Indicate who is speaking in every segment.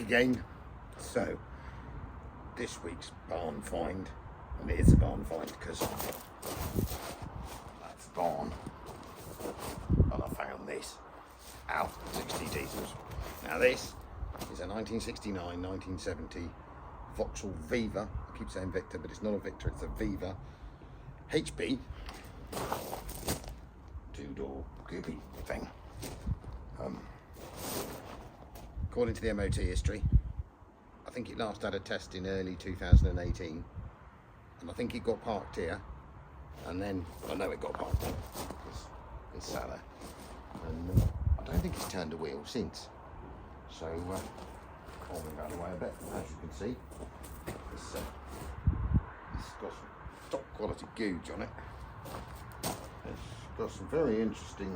Speaker 1: again. So this week's barn find, and it is a barn find because that's barn, and I found this out 60 diesels. Now this is a 1969-1970 Vauxhall Viva. I keep saying Victor, but it's not a Victor, it's a Viva HB two-door goopy thing. According to the MOT history, I think it last had a test in early 2018, and I think it got parked here, and then I know it got parked here because it's sat there, and I don't think it's turned a wheel since. So I'll move out of the way a bit. As you can see, it's got some top quality googe on it. It's got some very interesting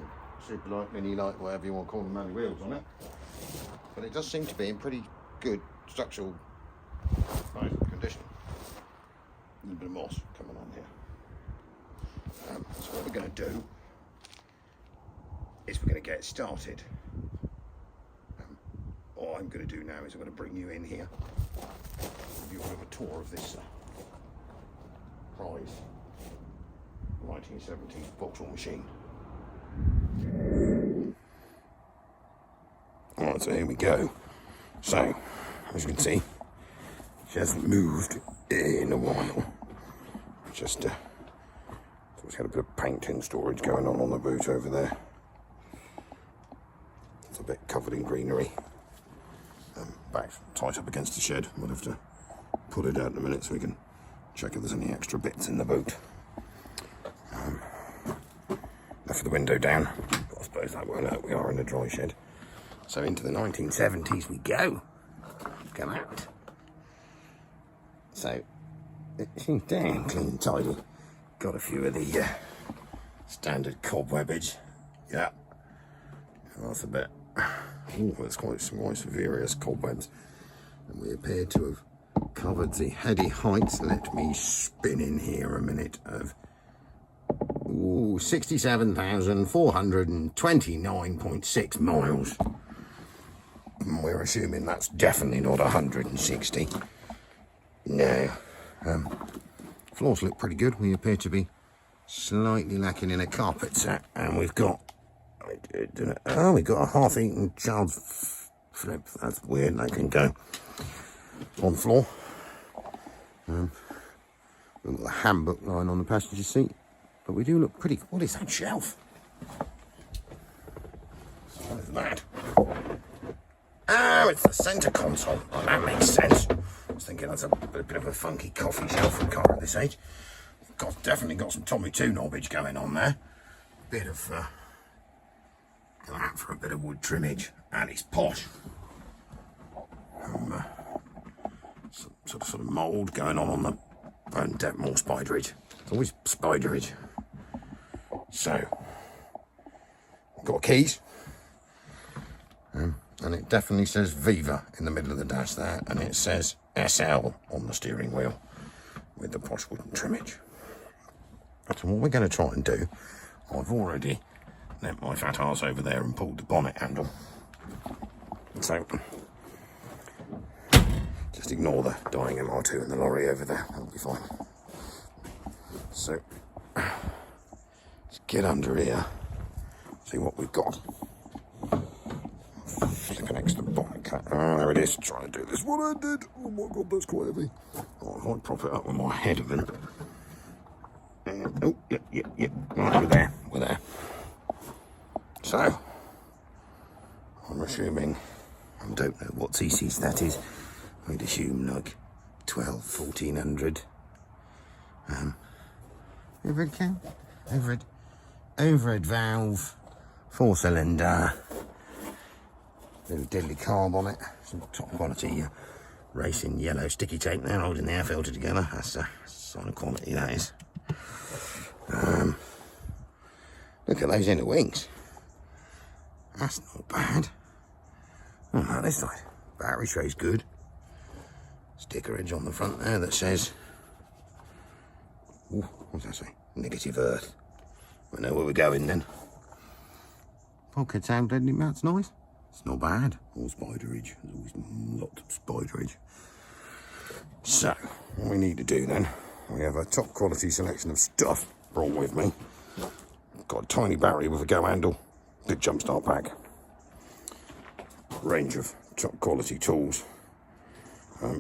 Speaker 1: super light, mini light, whatever you want to call them, manual wheels on it. But it does seem to be in pretty good structural condition. A little bit of moss coming on here. So what we're going to do is we're going to get started. What I'm going to do now is I'm going to bring you in here, give you a bit of a tour of this prize 1970 Vauxhall machine. Alright, so here we go. So, as you can see, she hasn't moved in a while. Just, she's got a bit of painting storage going on the boot over there. It's a bit covered in greenery. Back tight up against the shed. We'll have to pull it out in a minute so we can check if there's any extra bits in the boot. Left the window down, but I suppose that won't hurt. We are in a dry shed. So into the 1970s we go. Come out. So she's damn clean and tidy. Got a few of the standard cobwebbage. Yeah, that's a bit. Oh, there's quite some quite severe cobwebs, and we appear to have covered the heady heights. Let me spin in here a minute of 67,429.6 miles. And we're assuming that's definitely not 160. No. Floors look pretty good. We appear to be slightly lacking in a carpet set, and we've got we got a half-eaten child's flip. That's weird. That can go on the floor. We've got the handbook lying on the passenger seat, but we do look pretty. What is that shelf? What is that? Oh, it's the centre console. Oh, that makes sense. I was thinking that's a bit of a funky coffee shelf for a car at this age. Definitely got some Tommy 2 knobbage going on there. Bit of that for a bit of wood trimmage, and it's posh. Some sort of mould going on the more spiderage. It's always spiderage. So, got keys, and it definitely says Viva in the middle of the dash there, and it says SL on the steering wheel with the posh wooden trimmage. So what we're going to try and do, I've already let my fat arse over there and pulled the bonnet handle. So, just ignore the dying MR2 in the lorry over there, that'll be fine. So, let's get under here, see what we've got. Stick an extra bonnet cap. Ah, there it is. Trying to do this. What I did. Oh my god, that's quite heavy. Oh, I might prop it up with my head a minute. Oh, yeah. Right, we're there. So, I'm assuming, I don't know what CCs that is. I'd assume like 1400. Overhead cam? Overhead valve, 4-cylinder. Little deadly carb on it. Some top quality racing yellow sticky tape there holding the air filter together. That's a sign of quality, that is. Look at those inner wings. That's not bad. Oh, no, this side. Battery tray's good. Sticker edge on the front there that says, ooh, what's that say? Negative earth. We know where we're going then. Pocket sound, that's nice. It's not bad. All spiderage. There's always lots of spiderage. So, what we need to do then, we have a top quality selection of stuff brought with me. Got a tiny battery with a go handle, big jump start pack, range of top quality tools. I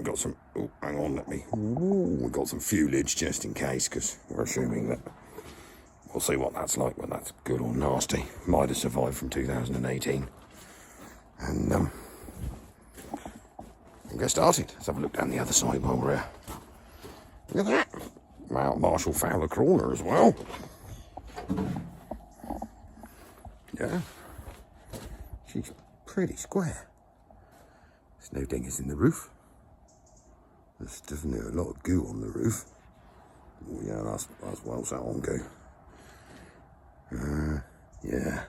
Speaker 1: got some, oh, hang on, we got some fuelage just in case, because we're assuming that we'll see what that's like, whether that's good or nasty. Might have survived from 2018. And we'll get started. Let's have a look down the other side while we're here. Look at that. Mount Marshall Fowler crawler as well. Yeah. She's pretty square. There's no dingers in the roof. There's definitely a lot of goo on the roof. Oh yeah, that's well that on goo. Yeah.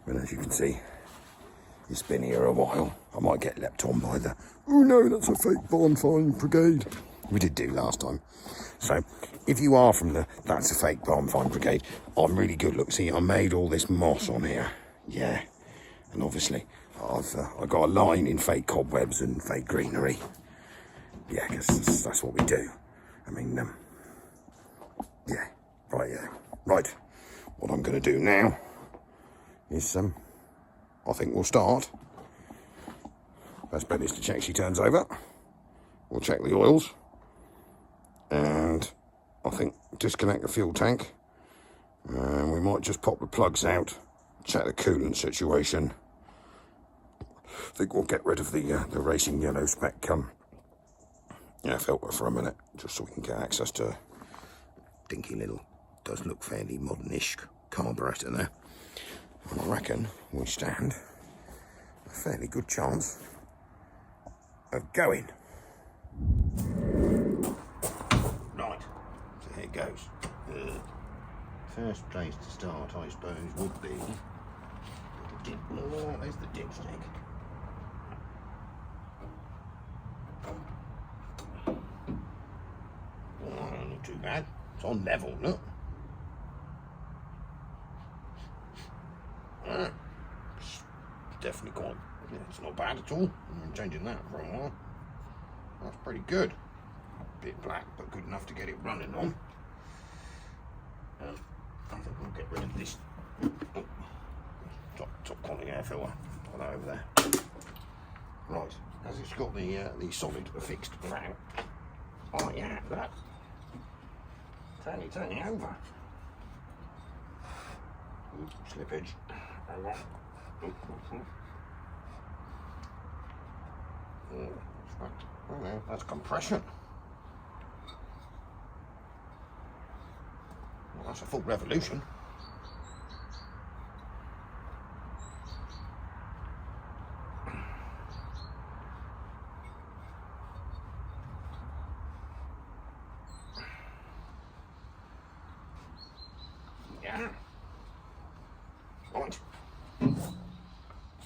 Speaker 1: But as you can see, it's been here a while. I might get leapt on by the, oh no, that's a fake bonfire brigade. We did do last time. So, if you are from the that's a fake bonfire brigade, I'm really good. Look, see, I made all this moss on here. Yeah. And obviously, I've got a line in fake cobwebs and fake greenery. Yeah, because that's what we do. I mean, yeah. Right, yeah. Right. What I'm going to do now is, I think we'll start. Best bet is to check she turns over. We'll check the oils. And I think disconnect the fuel tank. And we might just pop the plugs out. Check the coolant situation. I think we'll get rid of the racing yellow spec filter for a minute, just so we can get access to dinky little, does look fairly modern-ish carburetor there. And I reckon we stand a fairly good chance of going. Right, so here it goes. First place to start, I suppose, would be there's the dipstick. Oh, not too bad. It's on level, look. It's definitely quite, yeah, it's not bad at all. I've been changing that for a while. That's pretty good. A bit black, but good enough to get it running on. I think we'll get rid of this top quality air filter. Put that over there. Right, as it's got the solid fixed valve. Oh yeah, that. Turn it over. Ooh, slippage. Oh no, that's compression. Well, that's a full revolution. Yeah. Right.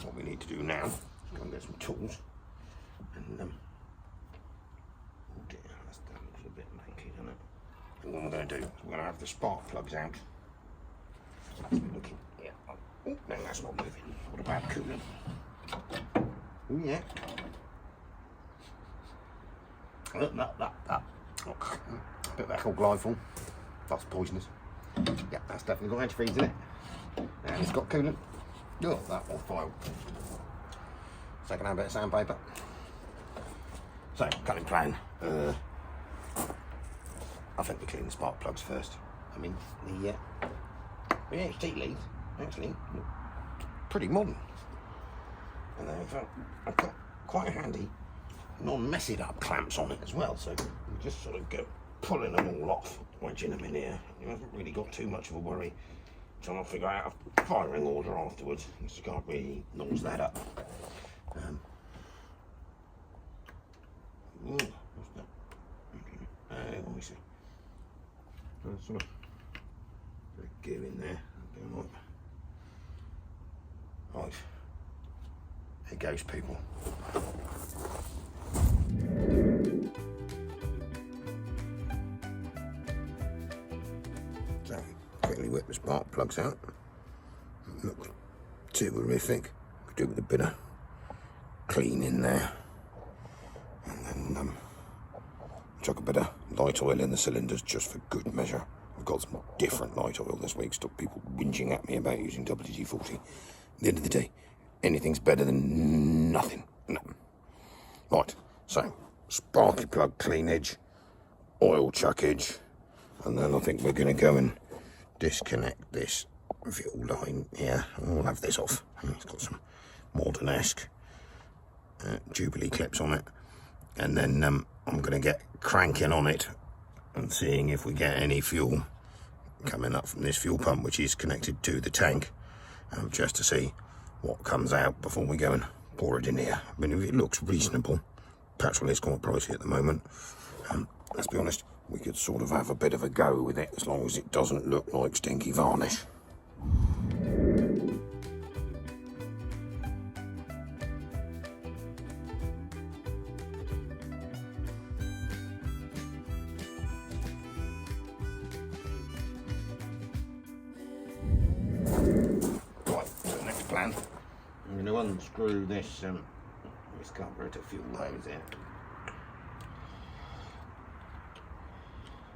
Speaker 1: What we need to do now is go and get some tools and oh dear, that looks a bit manky, doesn't it? And what we're going to do is we're going to have the spark plugs out. That's looking, yeah. Oh, no, that's not moving. What about coolant? Oh yeah. Look, that. Look, a bit of ethyl glycol. That's poisonous. Yeah, that's definitely got antifreeze in it. And it's got coolant. Oh, that will file. Second hand bit of sandpaper. So, cutting plan. I think we clean the spark plugs first. I mean, the HT leads actually look pretty modern. And I've got quite handy non-messed up clamps on it as well, so you just sort of go pulling them all off, wedging them in here. You haven't really got too much of a worry trying to figure out a firing order afterwards, because you can't really nose that up. What's that? Let me see. Sort of bit of gear in there. Right. Here goes, people. So, quickly whip the spark plugs out. Look too horrific. do with a bit of cleaning there. And then chuck a bit of light oil in the cylinders just for good measure. I've got some different light oil this week. Stop people whinging at me about using WD-40. At the end of the day, anything's better than nothing. No. Right, so sparky plug cleanage, oil chuckage, and then I think we're going to go and disconnect this fuel line here. We'll have this off. It's got some modern-esque Jubilee clips on it. And then I'm going to get cranking on it and seeing if we get any fuel coming up from this fuel pump, which is connected to the tank, just to see what comes out before we go and pour it in here. I mean, if it looks reasonable, petrol is quite pricey at the moment. Let's be honest, we could sort of have a bit of a go with it as long as it doesn't look like stinky varnish. I'm going to unscrew this carburetor fuel hose here.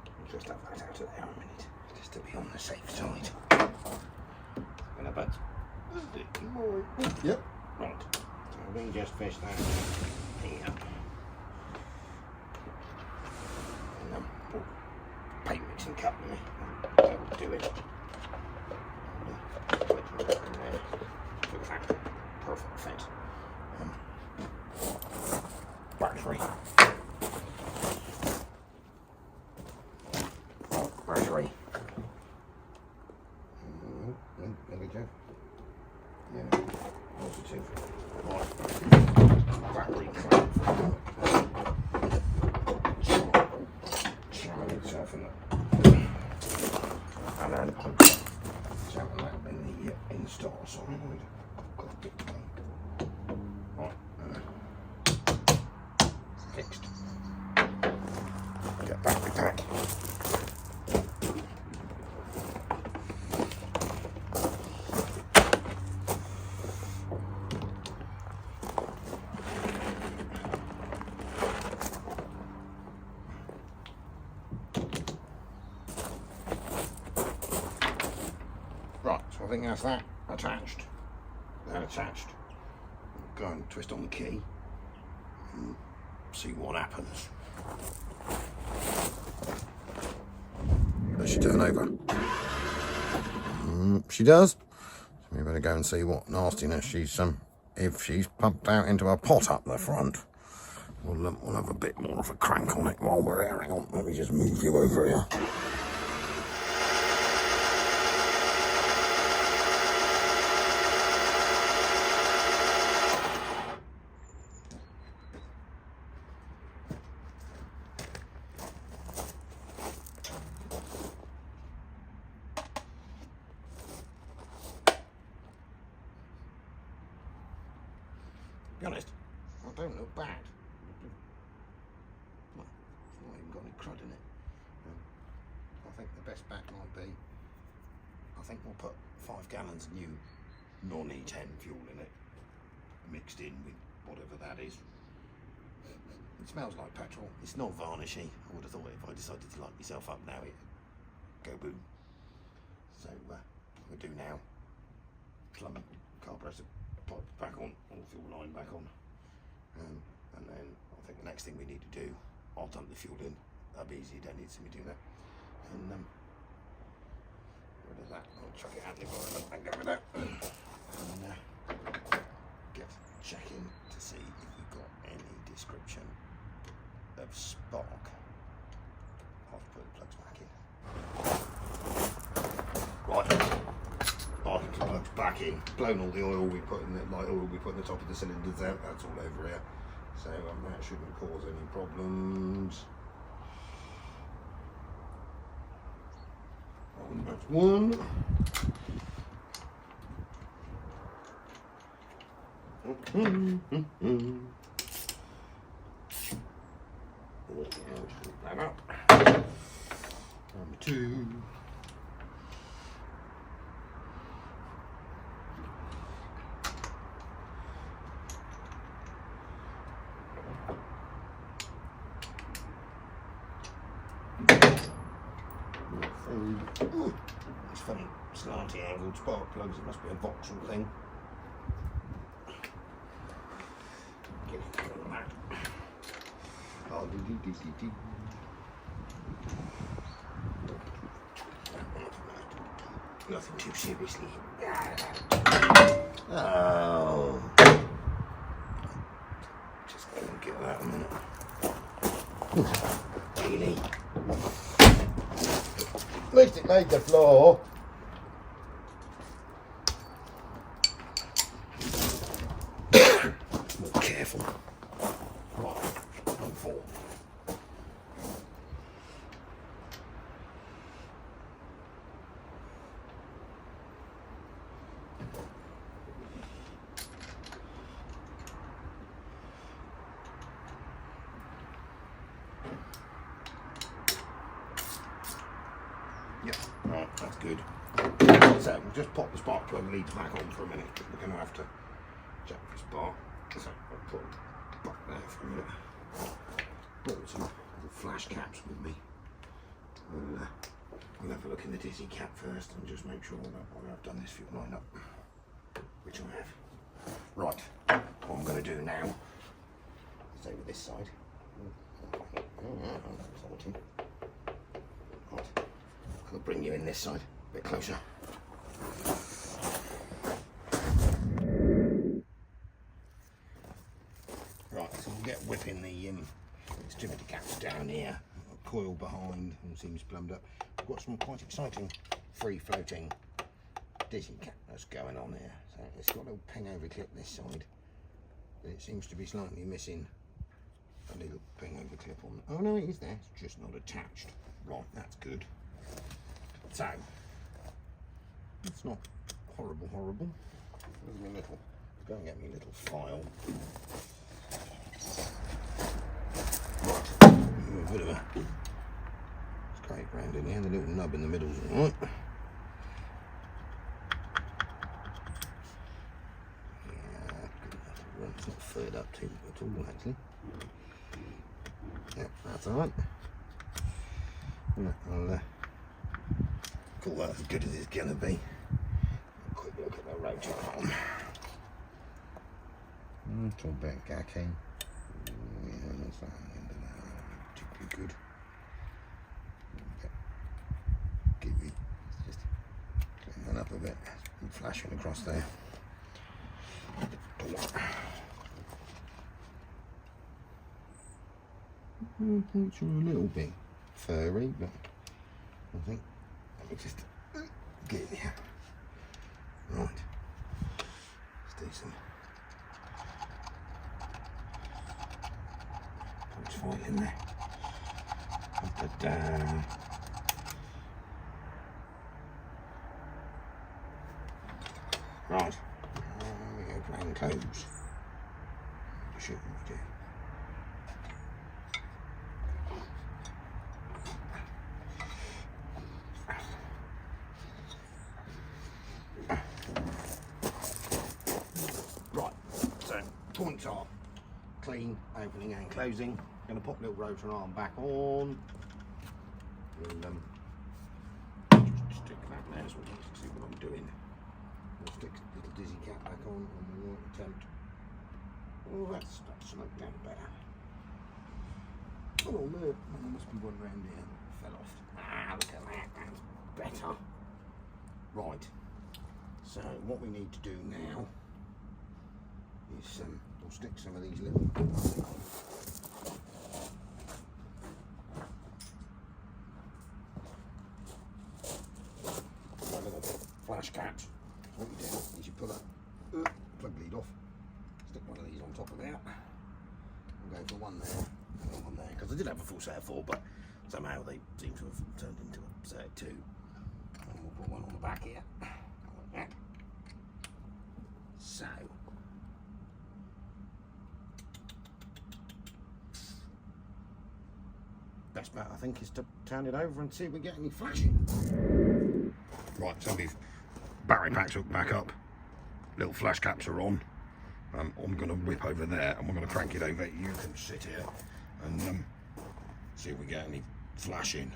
Speaker 1: I'll just have that out of there a minute, just to be on the safe side. And about more. Yep. Right. So we can just fish that here. And paint mixing cup in there. That will do it. Perfect fit. Battery. Battery. There we go. Yeah. Positive. Right. Battery clamp. Charge itself in it. And then something like in the install solenoid. Fixed. Get battery pack. Right, so I think that's that attached. That attached. Go and twist on the key and see what happens. Does she turn over? She does. So we better go and see what nastiness she's if she's pumped out into a pot up the front. We'll have a bit more of a crank on it while we're here. Hang on, let me just move you over here. To be honest, I don't look bad. Well, it's not even got any crud in it. I think the best bet might be, I think we'll put 5 gallons new non-E10 fuel in it, mixed in with whatever that is. It smells like petrol. It's not varnishy. I would have thought if I decided to light myself up now, it'd go boom. So what we do now, plumb carburetor pipe back on, or fuel line back on, and then I think the next thing we need to do, I'll dump the fuel in. That'll be easy, don't need to see me do that. And rid of that, I'll chuck it out in the environment and go with that. And get checking to see if we've got any description of spark. I'll put the plugs back in. Right. Plugs back in, blown all the oil we put in the light oil we put in the top of the cylinders out. That's all over here, so that shouldn't cause any problems. That's one. That up. Number 2. Ooh, it's funny, slanty angled spark plugs. It must be a Vauxhall thing. Get it all that. Oh, nothing too seriously. Oh, just gonna get that a minute. Really? At least it made the floor. More careful. Right, 4. Yep, right, that's good. So we'll just pop the spark plug leads back on for a minute, because we're going to have to check the spark. So I'll put it back there for a minute. Brought some little flash caps with me. We'll have a look in the dizzy cap first and just make sure that I've done this fuel line up, which I have. Right, what I'm going to do now is over this side. Right. I'll bring you in this side, a bit closer. Right, so we'll get whipping the stability caps down here. A coil behind, all seems plumbed up. We've got some quite exciting free floating dizzy cap that's going on here. So it's got a little ping over clip this side, but it seems to be slightly missing a little ping over clip on. Oh no, it is there, it's just not attached. Right, that's good. So, it's not horrible. Where's my little, go and get me a little file. Right, a bit of a scrape round in here, the little nub in the middle's alright. Yeah, it's not furred up too at all actually. Yeah, that's alright. I'll call that as good as it's going to be. A quick look at the rotor arm. It's all bent khaki. Yeah, that's that end of that. Particularly good. Give me just clean that up a bit. I'm flashing across there. It's a little bit furry, but I think let me just get here. Right, let's do some punch fight in there. Up and down. Right, we go plain clothes. Shoot what we do. Points are clean, opening and closing. I'm going to pop the little rotor arm back on. We'll just stick that there so we can see what I'm doing. We'll stick the little dizzy cap back on and we won't attempt. Oh, that's sloped down better. Oh no, there must be one round here that fell off. Ah, look at that, that's better. Right, so what we need to do now is we'll stick some of these little flash caps. What you do is you pull that plug lead off, stick one of these on top of that. We'll go for one there and one there, because I did have a full set of 4, but somehow they seem to have turned into a set of 2. And we'll put one on the back here, like that. So best bet I think is to turn it over and see if we get any flashing. Right, so we've battery packs hooked back up, little flash caps are on. I'm going to whip over there and we're going to crank it over. You can sit here and see if we get any flashing.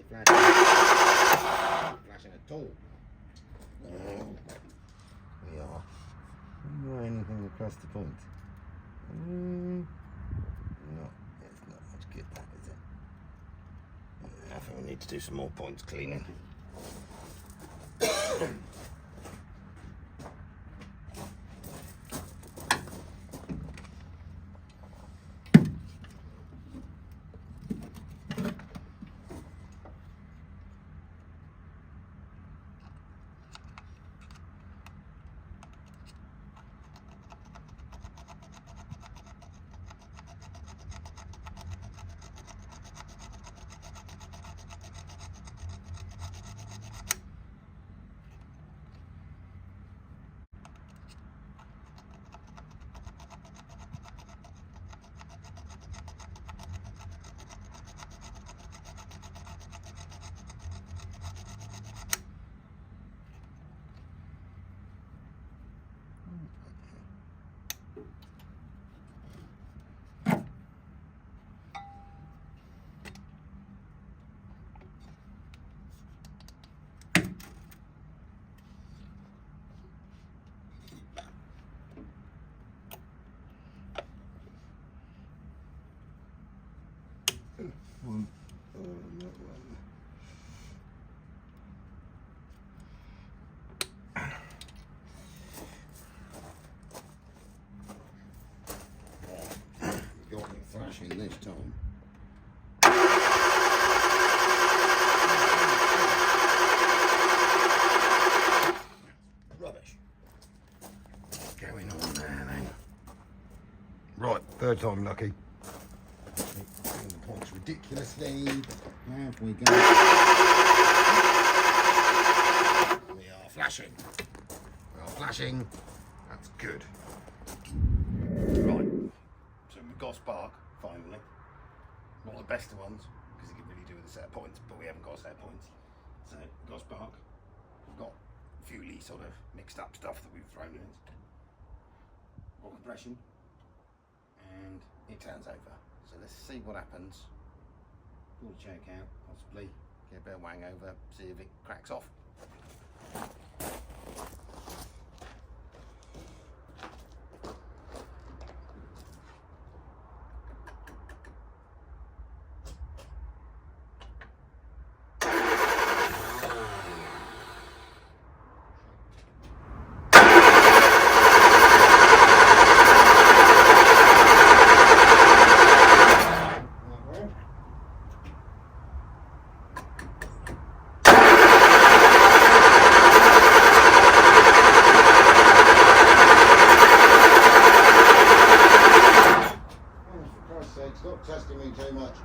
Speaker 1: flashing. Not flashing at all. We are. Not anything across the point. No, it's not much good, that is it? I think we need to do some more points cleaning. Got me flashing this time. Rubbish. What's going on there then? Right, third time lucky. The points ridiculously. Have we go? We are flashing. We are flashing. That's good. Right. So we've got a spark, finally. Not the best of ones, because you can really do with a set of points, but we haven't got a set of points. So we've got a spark. We've got a few sort of mixed up stuff that we've thrown in it. Got compression. And it turns over. So let's see what happens. Pull the choke out, possibly get a bit of wang over, see if it cracks off. Stop testing me too much.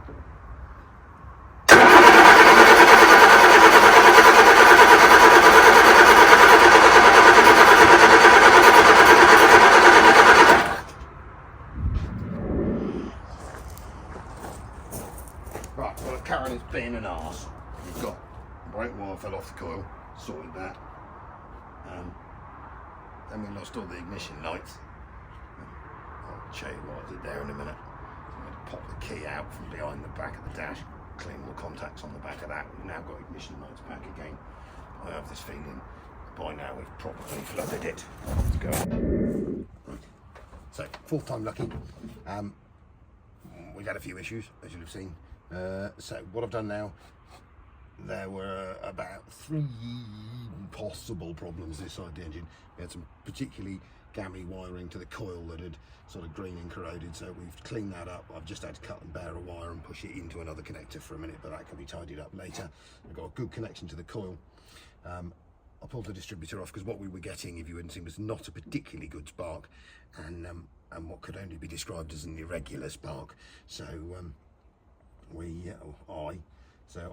Speaker 1: Right, well, Karen is being an arse. We've got brake wire fell off the coil, sorted that. Then we lost all the ignition lights. I'll show you what I did there in a minute. I'm going to pop the key out from behind the back of the dash, clean all the contacts on the back of that. We've now got ignition lights back again. I have this feeling by now we've probably flooded it. Let's go. Right. So, fourth time lucky. We've had a few issues, as you'll have seen. So what I've done now, there were about 3 possible problems this side of the engine. We had some particularly gammy wiring to the coil that had sort of green and corroded, so we've cleaned that up. I've just had to cut and bare a wire and push it into another connector for a minute, but that can be tidied up later. I've got a good connection to the coil. I pulled the distributor off because what we were getting, if you hadn't seen, was not a particularly good spark, and what could only be described as an irregular spark. So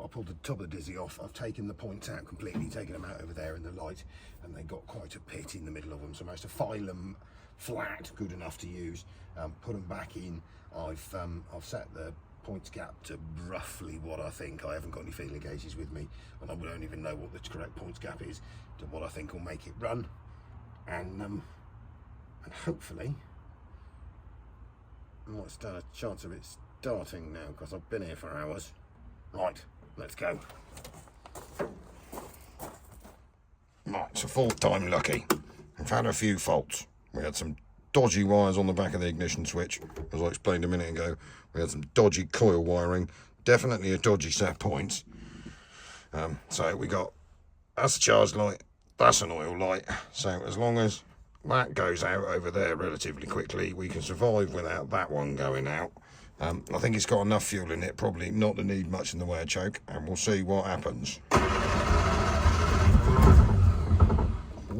Speaker 1: I pulled the top of the dizzy off. I've taken the points out completely, taken them out over there in the light, and they got quite a pit in the middle of them. So I managed to file them flat, good enough to use. Put them back in. I've set the points gap to roughly what I think. I haven't got any feeling gauges with me, and I don't even know what the correct points gap is, to what I think will make it run. And hopefully, what's a chance of it starting now, because I've been here for hours. Right, let's go. Right, it's a fourth time lucky. I've had a few faults. We had some dodgy wires on the back of the ignition switch, as I explained a minute ago. We had some dodgy coil wiring, definitely a dodgy set of points. So we got, that's a charge light, that's an oil light. So as long as that goes out over there relatively quickly, we can survive without that one going out. I think it's got enough fuel in it, probably not to need much in the way of choke, and we'll see what happens.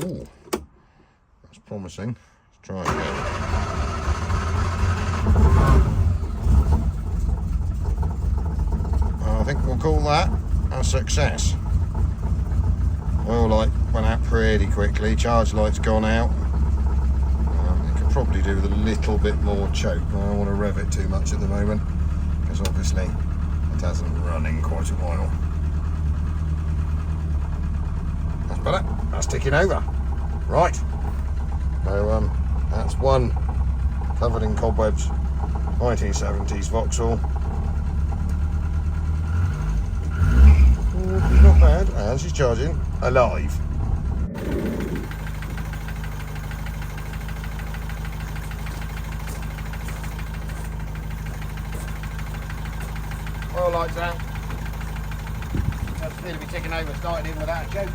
Speaker 1: Ooh, that's promising. Let's try again. I think we'll call that a success. Oil light went out pretty quickly, charge light's gone out. It could probably do with a little bit more choke. I don't want to rev it too much at the moment, because obviously it hasn't run in quite a while. That's better, that's ticking over. Right, so that's one covered in cobwebs 1970s Vauxhall. Not bad, and she's charging alive. Oil lights out. That's appear to be ticking over, started in without a choke.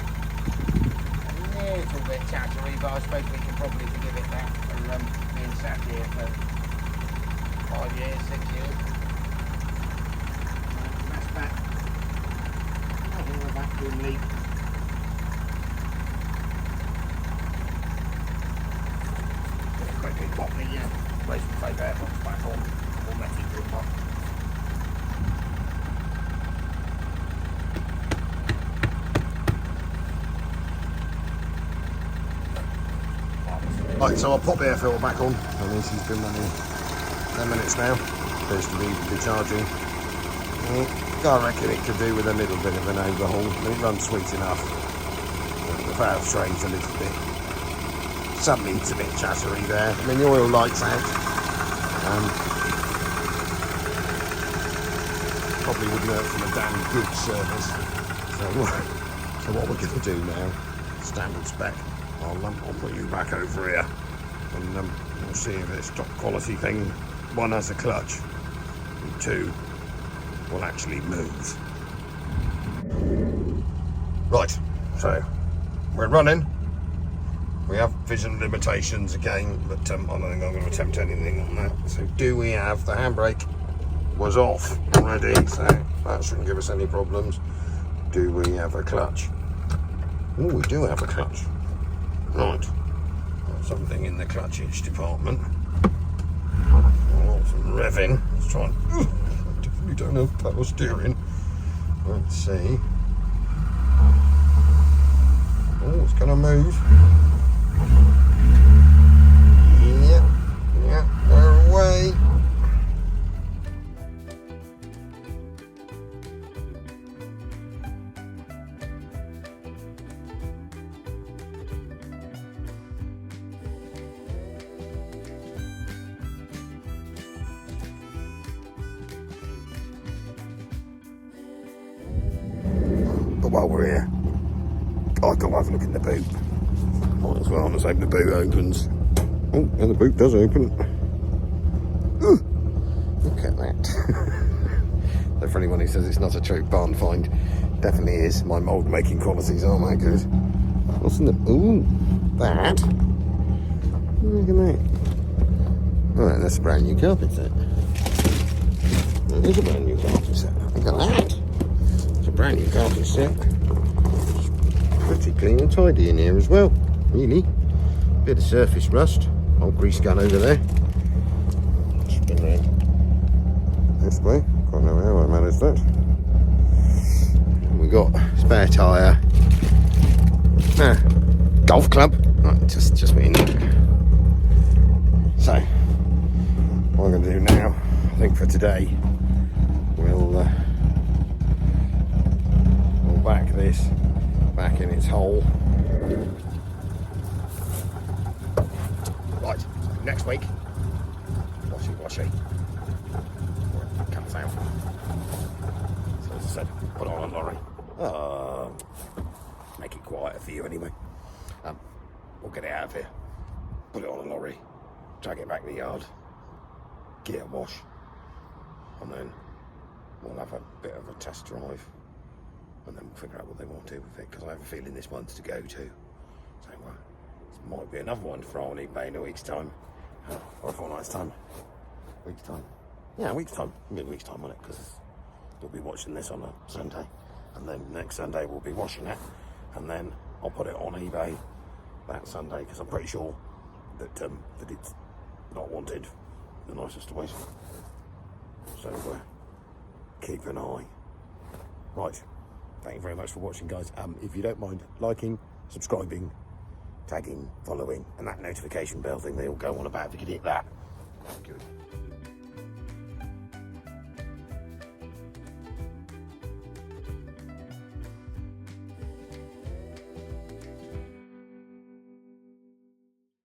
Speaker 1: A little bit chattery, but I suppose we can probably forgive it now for being sat here for 5 years, 6 years. That's back. I think we're back to leak. Just quickly pop the replacement tape air pumps back on. Or let it drip up. Right, so I'll pop the air filter back on. I mean, she's been running 10 minutes now. Appears to be charging. I reckon it could do with a little bit of an overhaul. I mean, it runs sweet enough. The valve train's a little bit, something's a bit chattery there. I mean, the oil light's out. Probably wouldn't hurt from a damn good service. So what we're going to do now, standard spec, I'll put you back over here and we'll see if this top quality thing, one, has a clutch, and two, will actually move. Right, so we're running. We have vision limitations again, but I don't think I'm going to attempt anything on that. So do we have, the handbrake was off already, so that shouldn't give us any problems. Do we have a clutch? Oh, we do have a clutch. Right, got something in the clutchage department. Oh, some revving. Let's try and, I definitely don't have power steering. Let's see. Oh, it's going to move. Yeah, we're away. But while we're here, I've got to have a look in the boot. Might as well, let's hope the boot opens. Oh, and the boot does open. Ooh, look at that. So for anyone who says it's not a true barn find, definitely is. My mould making qualities aren't that good. What's in the, ooh, that. Look at that. Right, that's a brand new carpet set. That is a brand new carpet set. Look at that. It's a brand new carpet set. Pretty clean and tidy in here as well, really. Bit of surface rust. Old grease gun over there. Spin round this way. Quite know how I managed that. We got spare tyre. Golf club. Right, just me in there. So, what I'm going to do now, I think for today, we'll back this back in its hole. Right, so next week, washy. Comes out. So it's a said, put it on a lorry. Make it quieter for you anyway. We'll get it out of here, put it on a lorry, drag it back to the yard, get it washed, and then we'll have a bit of a test drive, and then we'll figure out what they want to do with it, because I have a feeling this one's to go to. So this might be another one for on eBay in a week's time, or a fortnight's time. Week's time. Yeah, a week's time. It'll be a week's time on it, because you'll be watching this on a Sunday, and then next Sunday we'll be washing it, and then I'll put it on eBay that Sunday, because I'm pretty sure that that it's not wanted in the nicest of ways. So keep an eye. Right, thank you very much for watching, guys. If you don't mind liking, subscribing, tagging, following, and that notification bell thing they all go on about, if you could hit that, good.